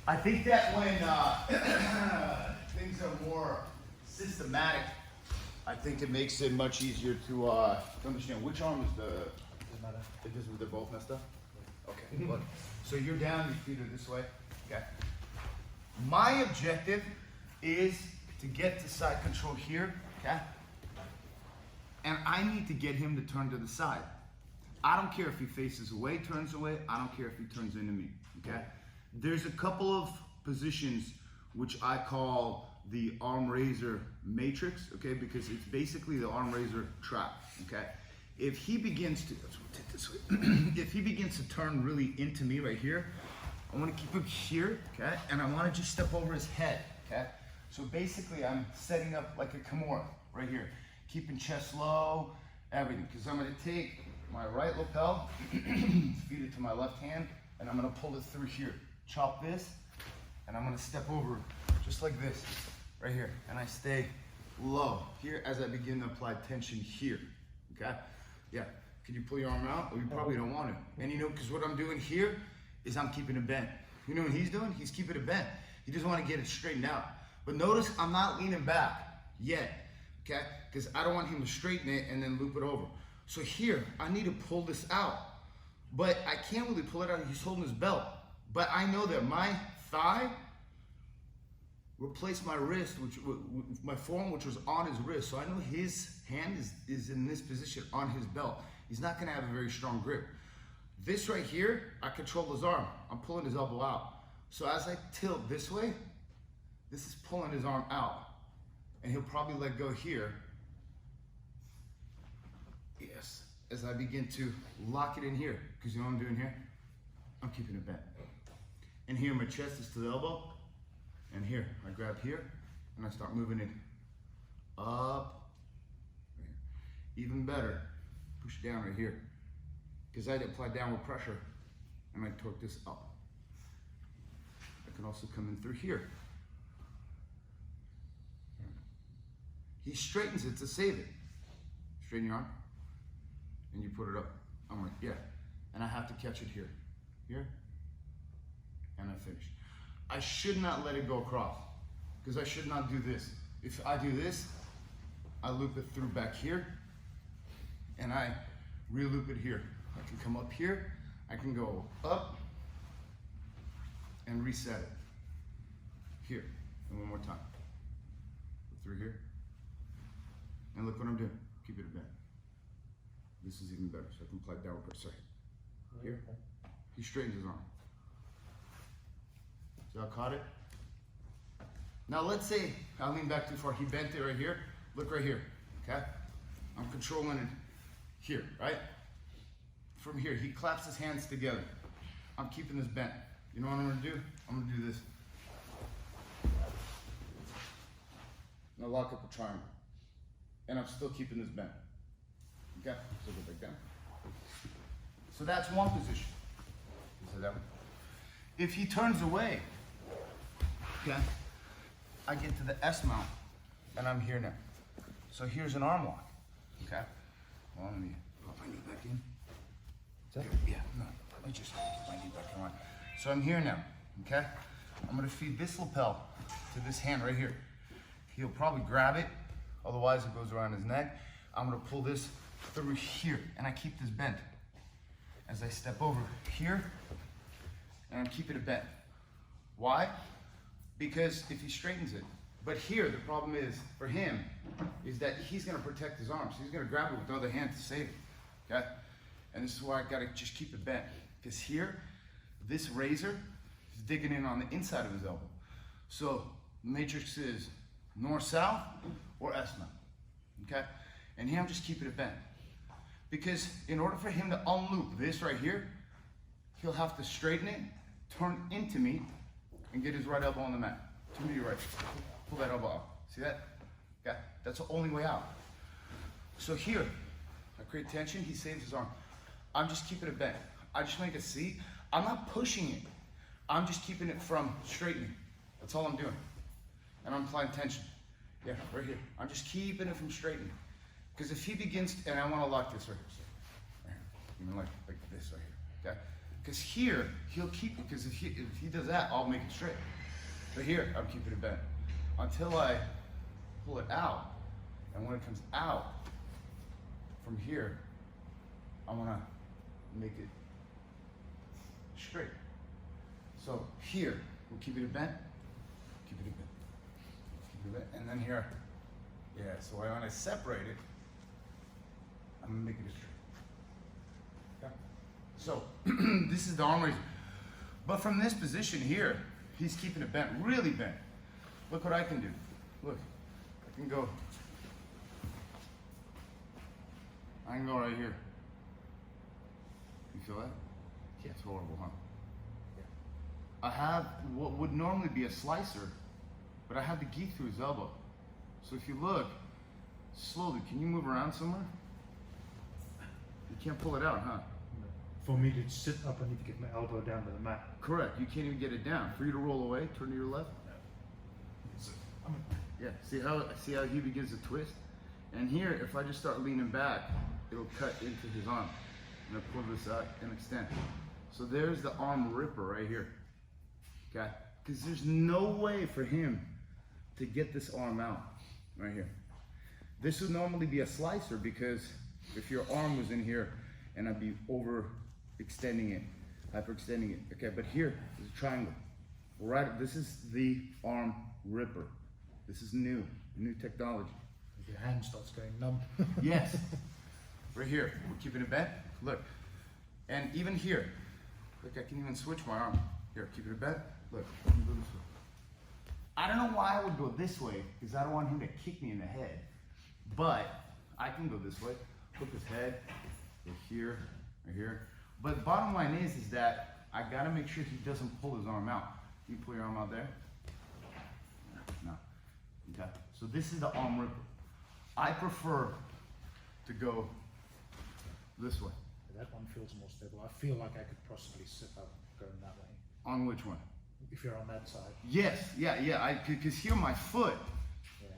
I think that when things are more systematic, I think it makes it much easier to understand which arm is the. It doesn't. They're both messed up. Okay. Look. So you're down. Your feet are this way. Okay. My objective is to get to side control here. Okay. And I need to get him to turn to the side. I don't care if he faces away, turns away. I don't care if he turns into me. Okay. There's a couple of positions which I call the arm raiser matrix, okay, because it's basically the arm raiser trap, okay. If he begins to, let's rotate this way. If he begins to turn really into me right here, I want to keep him here, okay, and I want to just step over his head, okay. So basically, I'm setting up like a Kimura right here, keeping chest low, everything, because I'm going to take my right lapel, feed it to my left hand, and I'm going to pull it through here. Chop this, and I'm gonna step over just like this, right here, and I stay low here as I begin to apply tension here, okay? Yeah, can you pull your arm out? Well, you probably don't want to. And you know, because what I'm doing here is I'm keeping it bent. You know what he's doing? He's keeping it bent. He just want to get it straightened out. But notice I'm not leaning back yet, okay? Because I don't want him to straighten it and then loop it over. So here, I need to pull this out, but I can't really pull it out. He's holding his belt. But I know that my thigh replaced my wrist, my forearm, which was on his wrist. So I know his hand is in this position on his belt. He's not gonna have a very strong grip. This right here, I control his arm. I'm pulling his elbow out. So as I tilt this way, this is pulling his arm out. And he'll probably let go here. Yes, as I begin to lock it in here. Because you know what I'm doing here? I'm keeping it bent. And here my chest is to the elbow, and here I grab here, and I start moving it up, right here. Even better, push down right here, because I apply downward pressure, and I torque this up. I can also come in through here. He straightens it to save it. Straighten your arm, and you put it up. I'm like, yeah, and I have to catch it here, here. And I finish. I should not let it go across, because I should not do this. If I do this, I loop it through back here, and I re-loop it here. I can come up here, I can go up, and reset it. Here, and one more time. Through here, and look what I'm doing. Keep it bent. This is even better, so I can apply downward pressure. Here, he straightens his arm. So I caught it. Now let's say I lean back too far. He bent it right here. Look right here, okay? I'm controlling it here, right? From here, he claps his hands together. I'm keeping this bent. You know what I'm gonna do? I'm gonna do this. Now lock up a triangle. And I'm still keeping this bent. Okay, so go back down. So that's one position. So that one. If he turns away, okay, I get to the S mount, and I'm here now. So here's an arm lock, okay? Well, let me put my knee back in. Is that? Yeah, no, let me just put my knee back in line. So I'm here now, okay? I'm gonna feed this lapel to this hand right here. He'll probably grab it, otherwise it goes around his neck. I'm gonna pull this through here, and I keep this bent. As I step over here, and I'm keeping it bent. Why? Because if he straightens it, but here the problem is for him is that he's gonna protect his arms. He's gonna grab it with the other hand to save it, okay? And this is why I gotta just keep it bent. Because here, this razor is digging in on the inside of his elbow. So the matrix is north-south or S-mount, okay? And here I'm just keeping it bent. Because in order for him to unloop this right here, he'll have to straighten it, turn into me, and get his right elbow on the mat. Turn to your right. Pull that elbow out. See that? Yeah, that's the only way out. So here, I create tension, he saves his arm. I'm just keeping it bent. I just make a C. I'm not pushing it. I'm just keeping it from straightening. That's all I'm doing. And I'm applying tension. Yeah, right here. I'm just keeping it from straightening. Because if he begins, and I want to lock this right here. Right here. Even like this right here, okay? Because here, he'll keep it, because if he does that, I'll make it straight. But here, I'm keeping it bent. Until I pull it out, and when it comes out from here, I wanna make it straight. So here, we'll keep it bent, keep it bent, keep it bent, and then here, yeah, so when I separate it, I'm gonna make it straight. Okay? So, this is the arm raiser. But from this position here, he's keeping it bent, really bent. Look what I can do. Look, I can go right here. You feel that? Yeah. It's horrible, huh? Yeah. I have what would normally be a slicer, but I have the geek through his elbow. So if you look, slowly, can you move around somewhere? You can't pull it out, huh? For me to sit up, I need to get my elbow down to the mat. Correct, you can't even get it down. For you to roll away, turn to your left. Yeah, see how he begins to twist? And here, if I just start leaning back, it'll cut into his arm. And I pull this out and extend. So there's the arm ripper right here. Okay? Because there's no way for him to get this arm out right here. This would normally be a slicer because if your arm was in here and I'd be overextending it, hyperextending it. Okay, but here is a triangle. Right, this is the arm ripper. This is new technology. Your hand starts going numb. Yes. Right here, we're keeping it bent. Look, and even here, look, I can even switch my arm. Here, keep it bent. Look, let me go this way. I don't know why I would go this way, because I don't want him to kick me in the head. But I can go this way. Put his head right here, right here. But the bottom line is that I gotta make sure he doesn't pull his arm out. You pull your arm out there? No. Okay. So this is the arm ripper. I prefer to go this way. That one feels more stable. I feel like I could possibly sit up going that way. On which one? If you're on that side. Yes, yeah. Because here my foot. Yeah.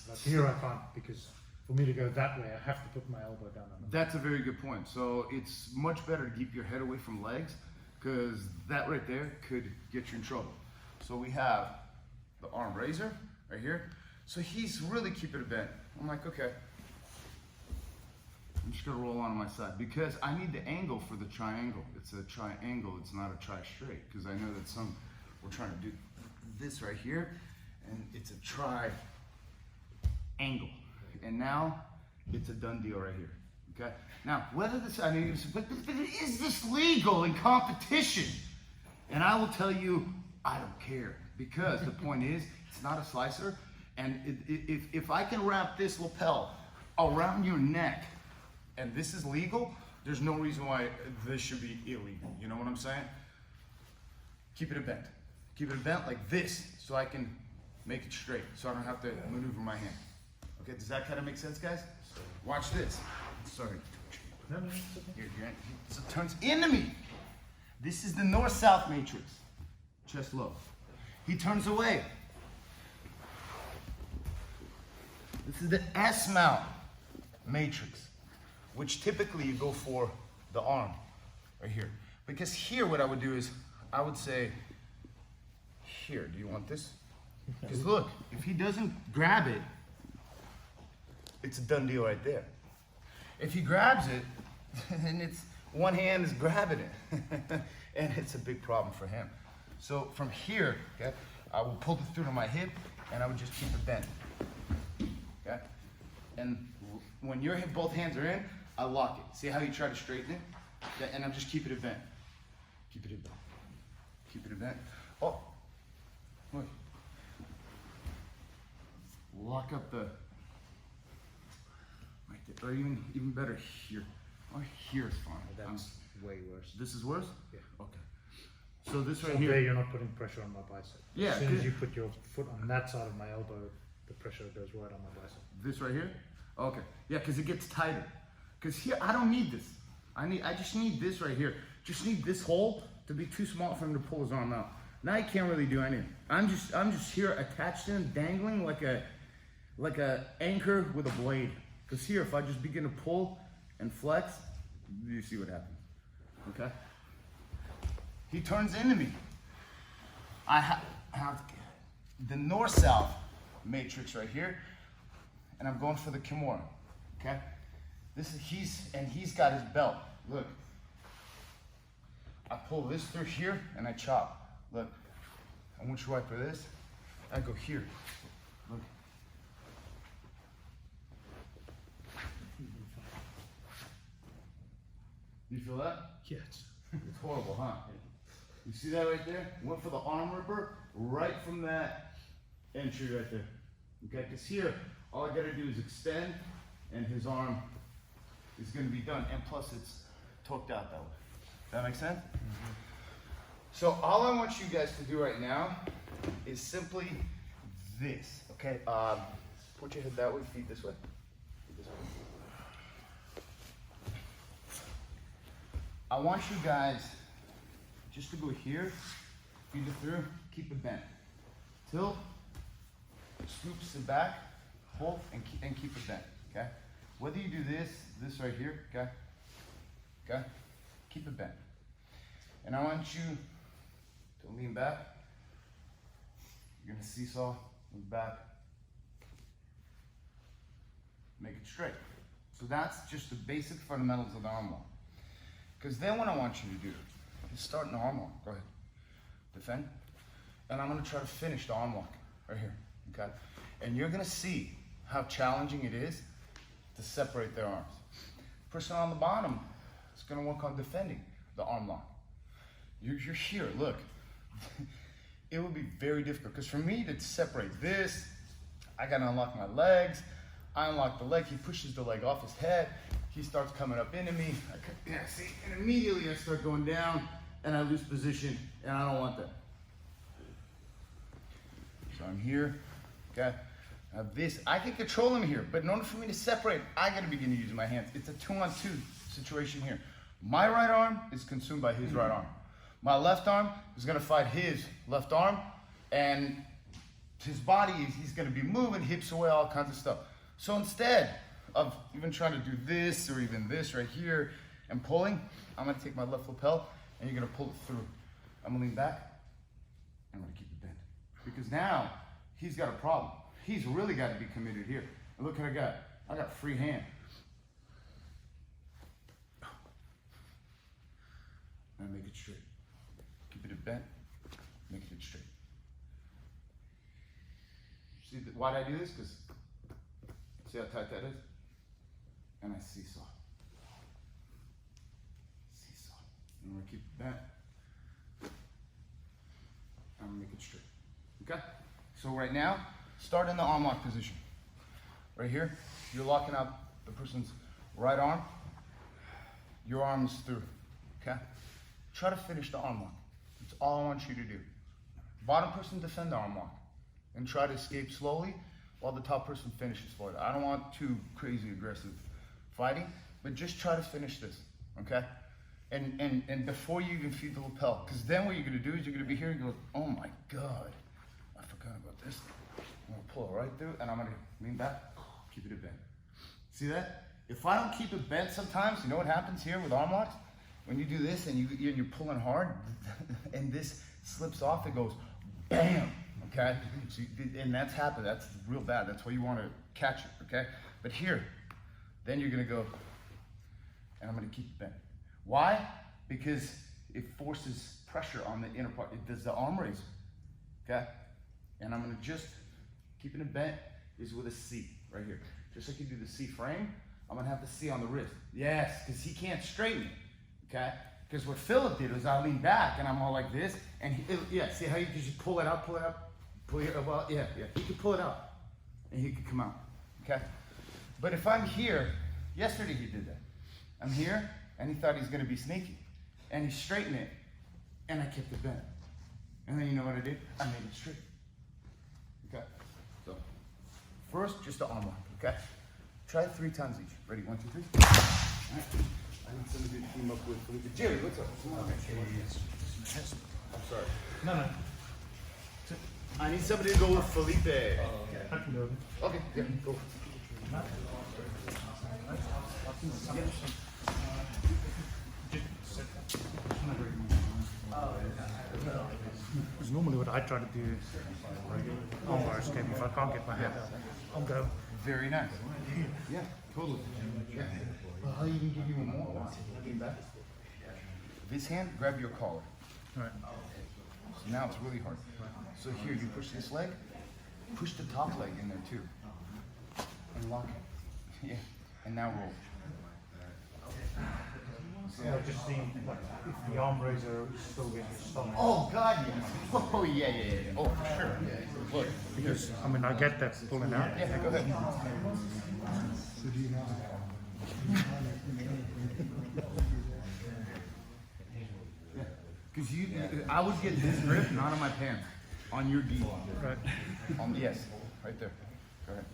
But here I can't, because for me to go that way, I have to put my elbow down on it. That's a very good point. So it's much better to keep your head away from legs, because that right there could get you in trouble. So we have the arm raiser right here. So he's really keeping it bent. I'm like, okay. I'm just gonna roll on my side because I need the angle for the triangle. It's a triangle, it's not a tri-straight, because I know that some, we're trying to do this right here, and it's a tri-angle. And now, it's a done deal right here, okay? Now, whether this, I mean, but is this legal in competition? And I will tell you, I don't care, because the point is, it's not a slicer, and if I can wrap this lapel around your neck, and this is legal, there's no reason why this should be illegal. You know what I'm saying? Keep it bent. Keep it bent like this, so I can make it straight, so I don't have to maneuver my hand. Okay, does that kind of make sense, guys? Watch this. Sorry. Here, so it turns into me. This is the north-south matrix. Chest low. He turns away. This is the S-mount matrix, which typically you go for the arm right here. Because here what I would do is, I would say, here, do you want this? Because look, if he doesn't grab it, it's a done deal right there. If he grabs it, then it's one hand is grabbing it. And it's a big problem for him. So from here, okay, I will pull this through to my hip and I would just keep it bent. Okay? And when your hip, both hands are in, I lock it. See how you try to straighten it? Okay, and I'm just keeping it bent. Keep it bent. Keep it bent. Oh, look. Lock up the, right there, or even better here. Or here is fine. That's way worse. This is worse? Yeah. Okay. So this right So here. there you're not putting pressure on my bicep. Yeah. As soon as you put your foot on that side of my elbow, the pressure goes right on my bicep. This right here? Okay. Yeah, because it gets tighter. Because here, I don't need this. I just need this right here. Just need this hole to be too small for him to pull his arm out. Now he can't really do anything. I'm just here attached to him, dangling like a anchor with a blade. Because here, if I just begin to pull and flex, you see what happens. Okay? he turns into me. I have the north-south matrix right here, and I'm going for the Kimura, okay? This is, he's got his belt. Look, I pull this through here and I chop. Look, I want you right for this. I go here. Look. You feel that? Yes. It's horrible, huh? You see that right there? Went for the arm ripper right from that entry right there. Okay, because here, all I gotta do is extend and his arm is gonna be done. And plus it's torqued out that way. That make sense? Mm-hmm. So all I want you guys to do right now is simply this, okay? Put your head that way, feet this way. Feet this way. I want you guys just to go here, feed it through, keep it bent. Tilt, scoops it back, hold, and keep it bent, okay? Whether you do this right here, okay? Okay? Keep it bent. And I want you to lean back. You're gonna seesaw, move back. Make it straight. So that's just the basic fundamentals of the arm lock. Because then what I want you to do is start an arm lock. Go ahead. Defend. And I'm gonna try to finish the arm lock right here, okay? And you're gonna see how challenging it is to separate their arms. Person on the bottom is gonna work on defending the arm lock. You're here, look. It would be very difficult, because for me to separate this, I gotta unlock my legs. I unlock the leg, he pushes the leg off his head, he starts coming up into me. See, and immediately I start going down and I lose position, and I don't want that. So I'm here, okay? Now this, I can control him here, but in order for me to separate, I gotta begin using my hands. It's a 2-on-2 situation here. My right arm is consumed by his right arm. My left arm is gonna fight his left arm, and his body, he's gonna be moving, hips away, all kinds of stuff. So instead of even trying to do this or even this right here and pulling, I'm gonna take my left lapel and you're gonna pull it through. I'm gonna lean back, I'm gonna keep it bent. Because now, he's got a problem. He's really gotta be committed here. And look what I got. I got free hand. And I make it straight. Keep it bent, make it straight. See why did I do this? Because see how tight that is? And I seesaw. Seesaw. And I'm gonna keep it bent. I'm gonna make it straight. Okay? So right now, start in the arm lock position. Right here, you're locking out the person's right arm. Your arm is through. Okay? Try to finish the arm lock. That's all I want you to do. Bottom person defend the arm lock and try to escape slowly while the top person finishes for it. I don't want too crazy aggressive fighting, but just try to finish this, okay? And before you even feed the lapel, because then what you're gonna do is you're gonna be here and go, oh my God, I forgot about this. I'm gonna pull it right through and I'm gonna lean back, keep it bent. See that? If I don't keep it bent sometimes, you know what happens here with arm locks? When you do this and you're pulling hard and this slips off, it goes bam, okay? So and that's happened, that's real bad. That's why you want to catch it, okay? But here, then you're gonna go, and I'm gonna keep it bent. Why? Because it forces pressure on the inner part. It does the arm raise, okay? And I'm gonna just, keeping it bent is with a C right here. Just like you do the C frame, I'm gonna have the C on the wrist. Yes, because he can't straighten it. Okay? Because what Philip did was I leaned back and I'm all like this, and see how you can just pull it out, pull it, well, yeah, he could pull it out, and he could come out, okay? But if I'm here, yesterday he did that. I'm here, and he thought he was gonna be sneaky, and he straightened it, and I kept it bent. And then you know what I did? I made it straight, okay? So, first, just the arm lock, okay? Try it 3 times each. Ready, 1, 2, 3. All right. I need somebody to team up with Felipe. Jerry, what's up? Come on, man. I'm sorry. No. I need somebody to go with Felipe. I can do it. Okay, yeah, go. Because normally what I try to do, armbar escape, if I can't get my hand out, I'll go. Very nice. Yeah, totally. Yeah. Well, I'll even give you one more. Lean back. This hand, grab your collar. Right. So now it's really hard. So here, you push this leg, push the top leg in there too. And lock it. Yeah. And now roll. Yeah, just seeing like, if the arm raiser is still getting stomach. Oh God, yes. Oh yeah. Oh for sure. Look, Because, I mean, I get that pulling out. yeah, go ahead. Because I would get this grip not on my pants, on your D. Right. Yes, right there. Go ahead.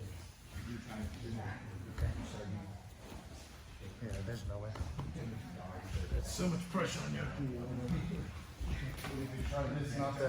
Yeah, there's no way. There's so much pressure on you. It's not that.